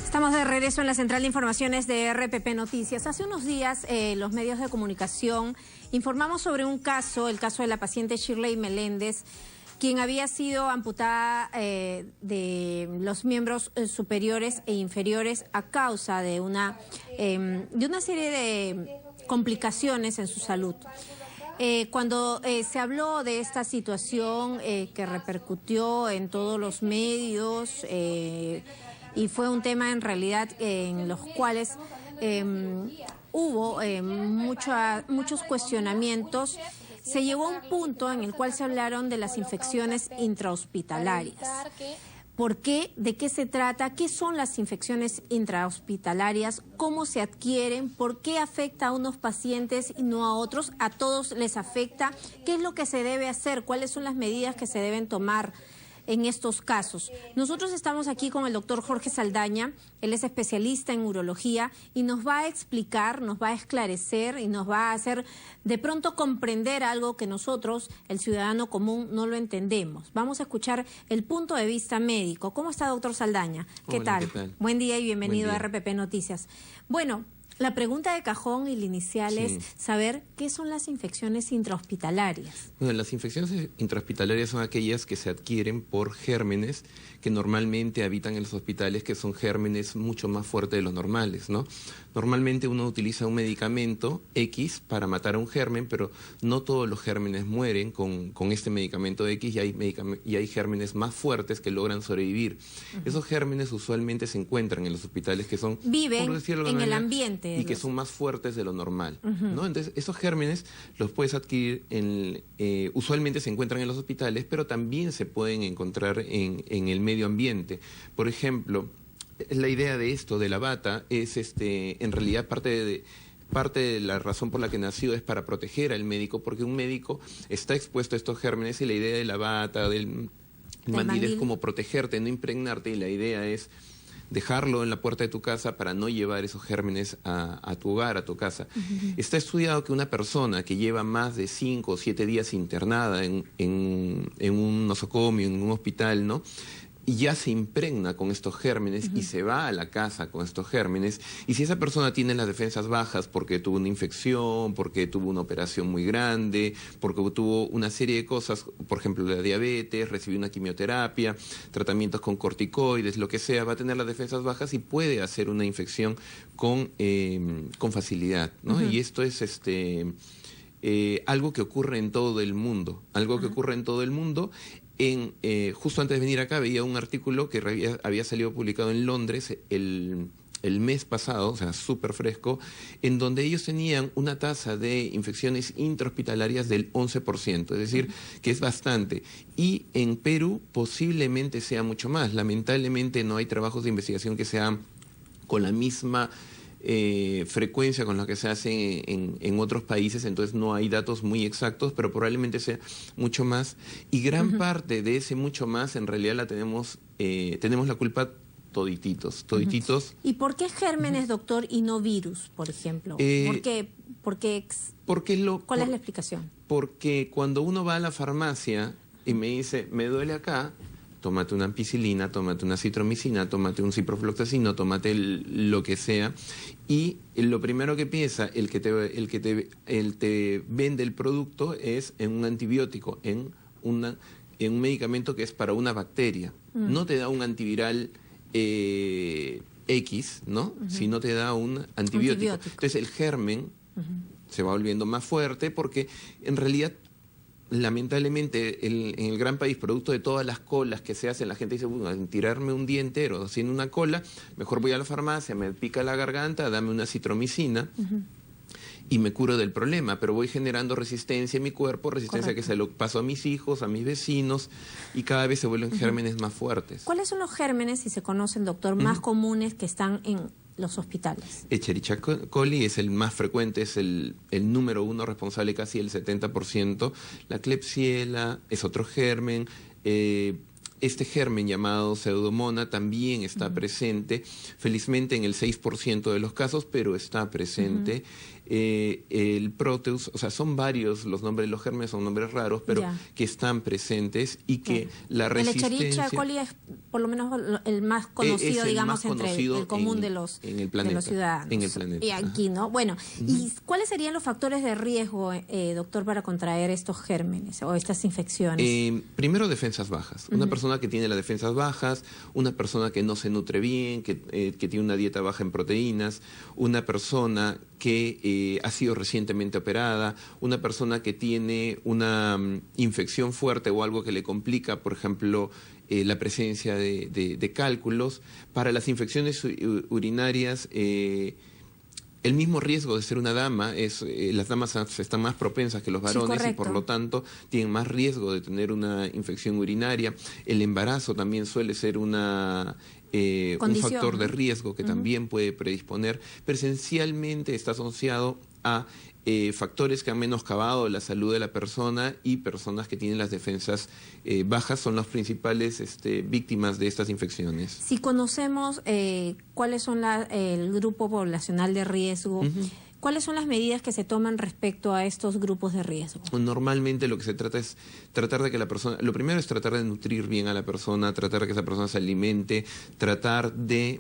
Estamos de regreso en la central de informaciones de RPP Noticias. Hace unos días los medios de comunicación informamos sobre un caso, el caso de la paciente Shirley Meléndez, quien había sido amputada de los miembros superiores e inferiores a causa de una serie de complicaciones en su salud. Cuando se habló de esta situación que repercutió en todos los medios y fue un tema en realidad en los cuales hubo muchos cuestionamientos, se llegó a un punto en el cual se hablaron de las infecciones intrahospitalarias. ¿Por qué? ¿De qué se trata? ¿Qué son las infecciones intrahospitalarias? ¿Cómo se adquieren? ¿Por qué afecta a unos pacientes y no a otros? ¿A todos les afecta? ¿Qué es lo que se debe hacer? ¿Cuáles son las medidas que se deben tomar en estos casos? Nosotros estamos aquí con el doctor Jorge Saldaña, él es especialista en urología y nos va a explicar, nos va a esclarecer y nos va a hacer de pronto comprender algo que nosotros, el ciudadano común, no lo entendemos. Vamos a escuchar el punto de vista médico. ¿Cómo está, doctor Saldaña? ¿Qué tal? ¿Qué tal? Buen día y bienvenido a RPP Noticias. Bueno, la pregunta de cajón y la inicial es saber qué son las infecciones intrahospitalarias. Bueno, las infecciones intrahospitalarias son aquellas que se adquieren por gérmenes que normalmente habitan en los hospitales, que son gérmenes mucho más fuertes de los normales, ¿no? Normalmente uno utiliza un medicamento X para matar a un germen, pero no todos los gérmenes mueren con este medicamento X y hay gérmenes más fuertes que logran sobrevivir. Esos gérmenes usualmente se encuentran en los hospitales que son, viven en el ambiente. Y que son más fuertes de lo normal, ¿no? Entonces, esos gérmenes los puedes adquirir, usualmente se encuentran en los hospitales, pero también se pueden encontrar en el medio ambiente. Por ejemplo, la idea de esto, de la bata, es en realidad parte de la razón por la que nació es para proteger al médico, porque un médico está expuesto a estos gérmenes y la idea de la bata, del mandil es como protegerte, no impregnarte, y la idea es dejarlo en la puerta de tu casa para no llevar esos gérmenes a tu hogar, a tu casa. Está estudiado que una persona que lleva más de 5 o 7 días internada en un nosocomio, en un hospital, ¿no?, y ya se impregna con estos gérmenes y se va a la casa con estos gérmenes, y si esa persona tiene las defensas bajas porque tuvo una infección, porque tuvo una operación muy grande, porque tuvo una serie de cosas, por ejemplo la diabetes, recibió una quimioterapia, tratamientos con corticoides, lo que sea, va a tener las defensas bajas y puede hacer una infección con facilidad, ¿no? Y esto es algo que ocurre en todo el mundo, justo antes de venir acá veía un artículo que había salido publicado en Londres el mes pasado, o sea, súper fresco, en donde ellos tenían una tasa de infecciones intrahospitalarias del 11%, es decir, que es bastante. Y en Perú posiblemente sea mucho más. Lamentablemente no hay trabajos de investigación que sean con la misma frecuencia con la que se hace en otros países, entonces no hay datos muy exactos, pero probablemente sea mucho más, y gran parte de ese mucho más en realidad la tenemos la culpa todititos. ¿Y por qué gérmenes, doctor, y no virus, por ejemplo? ¿Cuál es la explicación? Porque cuando uno va a la farmacia y me dice, me duele acá, tómate una ampicilina, tómate una citromicina, tómate un ciprofloxacino, tómate lo que sea, y lo primero que piensa el que te vende el producto es en un antibiótico, en un medicamento que es para una bacteria. No te da un antiviral X, ¿no? Sino te da un antibiótico. Entonces el germen se va volviendo más fuerte porque en realidad, lamentablemente, en el gran país, producto de todas las colas que se hacen, la gente dice, bueno, en tirarme un día entero haciendo una cola, mejor voy a la farmacia, me pica la garganta, dame una citromicina y me curo del problema, pero voy generando resistencia en mi cuerpo, resistencia que se lo paso a mis hijos, a mis vecinos, y cada vez se vuelven gérmenes más fuertes. ¿Cuáles son los gérmenes, si se conocen, doctor, más comunes que están en los hospitales? Escherichia coli es el más frecuente, es el número 1, responsable casi del 70%. La Klebsiella es otro germen. este germen llamado Pseudomonas también está presente, felizmente en el 6% de los casos, pero está presente. El Proteus, o sea, son varios los nombres de los gérmenes, son nombres raros, pero que están presentes y que la resistencia... El Escherichia coli es por lo menos el más conocido, digamos, entre el común de los ciudadanos. En el planeta. Y aquí, ¿no? Bueno, ¿y cuáles serían los factores de riesgo, doctor, para contraer estos gérmenes o estas infecciones? Primero, defensas bajas. Una persona que tiene las defensas bajas, una persona que no se nutre bien, que tiene una dieta baja en proteínas, una persona que ha sido recientemente operada, una persona que tiene una infección fuerte o algo que le complica, por ejemplo, la presencia de cálculos. Para las infecciones urinarias, el mismo riesgo de ser una dama es, las damas están más propensas que los varones y por lo tanto tienen más riesgo de tener una infección urinaria. El embarazo también suele ser un factor de riesgo que también puede predisponer, pero esencialmente está asociado a factores que han menoscabado la salud de la persona, y personas que tienen las defensas bajas son las principales víctimas de estas infecciones. Si conocemos cuáles son el grupo poblacional de riesgo, ¿cuáles son las medidas que se toman respecto a estos grupos de riesgo? Normalmente lo que se trata es tratar de que la persona, lo primero es tratar de nutrir bien a la persona, tratar de que esa persona se alimente, tratar de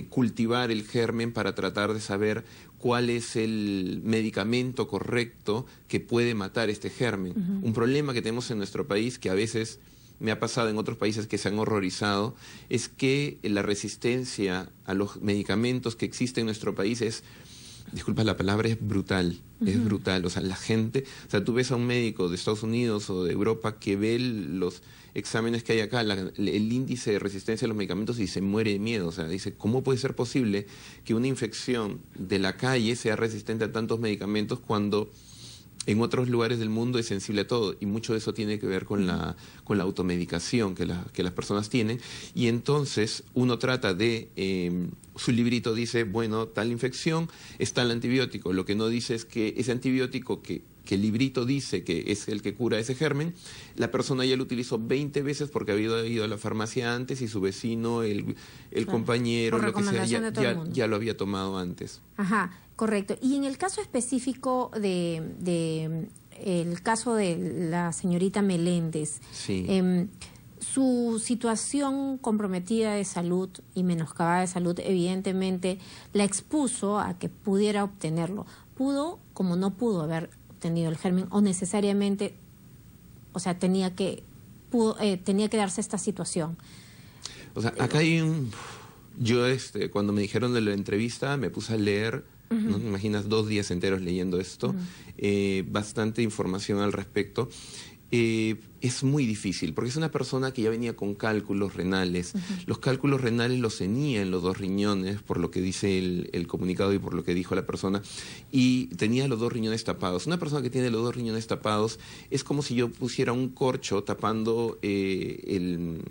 cultivar el germen para tratar de saber cuál es el medicamento correcto que puede matar este germen. Un problema que tenemos en nuestro país, que a veces me ha pasado en otros países que se han horrorizado, es que la resistencia a los medicamentos que existe en nuestro país es, disculpa la palabra, es brutal. Es brutal. O sea, la gente, o sea, tú ves a un médico de Estados Unidos o de Europa que ve los exámenes que hay acá, el índice de resistencia a los medicamentos, y se muere de miedo. O sea, dice, ¿cómo puede ser posible que una infección de la calle sea resistente a tantos medicamentos cuando en otros lugares del mundo es sensible a todo? Y mucho de eso tiene que ver con la automedicación que las personas tienen. Y entonces uno trata de, su librito dice, bueno, tal infección está el antibiótico. Lo que no dice es que ese antibiótico que el librito dice que es el que cura ese germen, la persona ya lo utilizó 20 veces porque había ido a la farmacia antes y su vecino, el compañero, lo que sea, ya lo había tomado antes. Ajá, correcto. Y en el caso específico el caso de la señorita Meléndez, su situación comprometida de salud y menoscabada de salud evidentemente la expuso a que pudiera obtenerlo. Pudo, como no pudo haber obtenido el germen, o necesariamente, o sea, tenía que darse esta situación. O sea, acá hay yo cuando me dijeron de la entrevista me puse a leer, ¿no? Me imaginas 2 días enteros leyendo esto, bastante información al respecto. Es muy difícil, porque es una persona que ya venía con cálculos renales. Los cálculos renales los tenía en los 2 riñones, por lo que dice el comunicado y por lo que dijo la persona, y tenía los 2 riñones tapados. Una persona que tiene los 2 riñones tapados es como si yo pusiera un corcho tapando el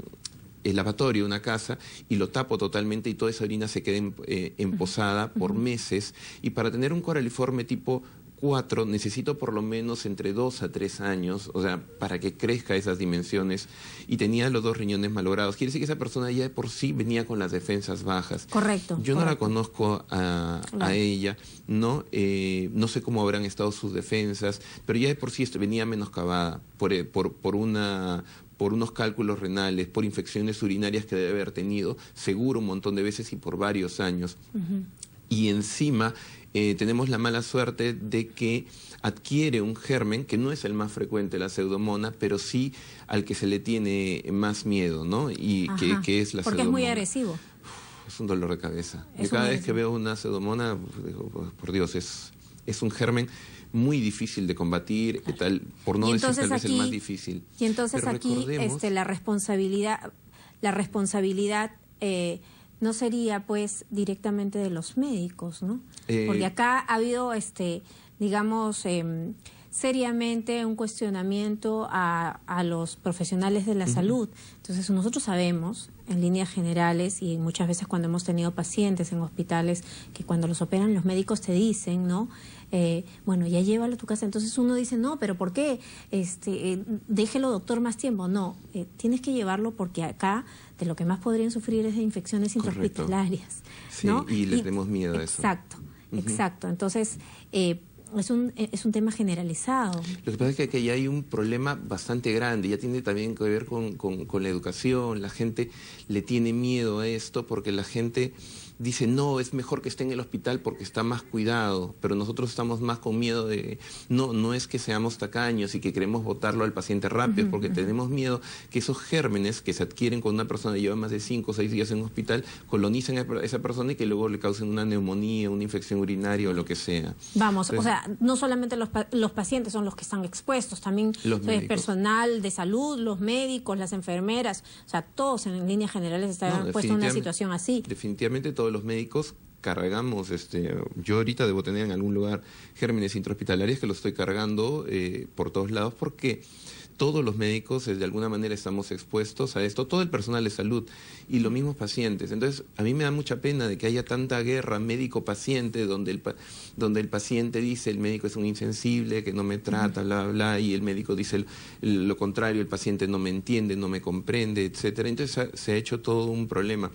lavatorio, una casa, y lo tapo totalmente y toda esa orina se queda emposada por meses. Y para tener un coraliforme tipo 4 necesito por lo menos entre 2 a 3 años, o sea, para que crezca esas dimensiones, y tenía los 2 riñones malogrados. Quiere decir que esa persona ya de por sí venía con las defensas bajas. Correcto. Yo no la conozco a ella, ¿no? No sé cómo habrán estado sus defensas, pero ya de por sí venía menoscabada por unos cálculos renales, por infecciones urinarias que debe haber tenido, seguro un montón de veces y por varios años. Y encima tenemos la mala suerte de que adquiere un germen que no es el más frecuente, la Pseudomonas, pero sí al que se le tiene más miedo, ¿no? Y que es la Pseudomonas. Porque es muy agresivo. Es un dolor de cabeza. Y cada vez que veo una Pseudomonas, digo, por Dios, es un germen muy difícil de combatir, tal, por no decir tal vez el más difícil. Y entonces pero aquí la responsabilidad no sería pues directamente de los médicos, ¿no? Porque acá ha habido, digamos, seriamente un cuestionamiento a los profesionales de la salud. Entonces nosotros sabemos, en líneas generales, y muchas veces cuando hemos tenido pacientes en hospitales, que cuando los operan los médicos te dicen, ¿no? Bueno, ya llévalo a tu casa. Entonces uno dice, no, pero ¿por qué? Déjelo, doctor, más tiempo. No, tienes que llevarlo porque acá de lo que más podrían sufrir es de infecciones intrahospitalarias, ¿no? Sí, y le tenemos miedo a eso. Exacto, exacto. Entonces, es un tema generalizado. Lo que pasa es que aquí hay un problema bastante grande, ya tiene también que ver con la educación. La gente le tiene miedo a esto porque la gente dice, no, es mejor que esté en el hospital porque está más cuidado, pero nosotros estamos más con miedo de, no es que seamos tacaños y que queremos botarlo al paciente rápido, porque tenemos miedo que esos gérmenes que se adquieren cuando una persona lleva más de 5 o 6 días en un hospital, colonicen a esa persona y que luego le causen una neumonía, una infección urinaria o lo que sea. Vamos, entonces, o sea, no solamente los pacientes son los que están expuestos, también el personal de salud, los médicos, las enfermeras, o sea, todos en líneas generales están puestos en una situación así. Definitivamente todos los médicos cargamos, yo ahorita debo tener en algún lugar gérmenes intrahospitalarios que los estoy cargando por todos lados porque todos los médicos de alguna manera estamos expuestos a esto, todo el personal de salud y los mismos pacientes. Entonces, a mí me da mucha pena de que haya tanta guerra médico-paciente donde el paciente dice el médico es un insensible, que no me trata, bla, bla, bla, y el médico dice lo contrario, el paciente no me entiende, no me comprende, etcétera. Entonces, se ha hecho todo un problema.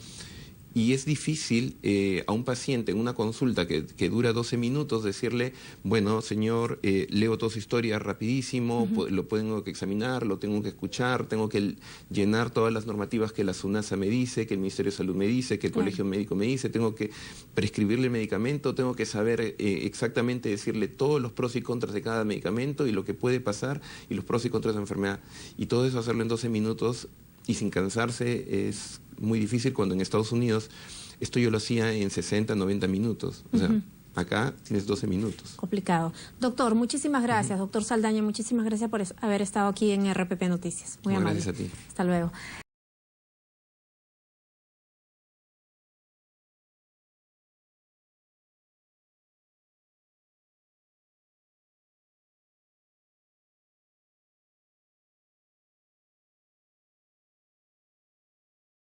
Y es difícil a un paciente en una consulta que dura 12 minutos decirle, bueno, señor, leo toda su historia rapidísimo, lo tengo que examinar, lo tengo que escuchar, tengo que llenar todas las normativas que la SUNASA me dice, que el Ministerio de Salud me dice, que el Colegio Médico me dice, tengo que prescribirle el medicamento, tengo que saber exactamente decirle todos los pros y contras de cada medicamento y lo que puede pasar y los pros y contras de la enfermedad. Y todo eso hacerlo en 12 minutos y sin cansarse es muy difícil cuando en Estados Unidos esto yo lo hacía en 60, 90 minutos. O sea, acá tienes 12 minutos. Complicado. Doctor, muchísimas gracias. Doctor Saldaña, muchísimas gracias por haber estado aquí en RPP Noticias. Muy amable. Gracias a ti. Hasta luego.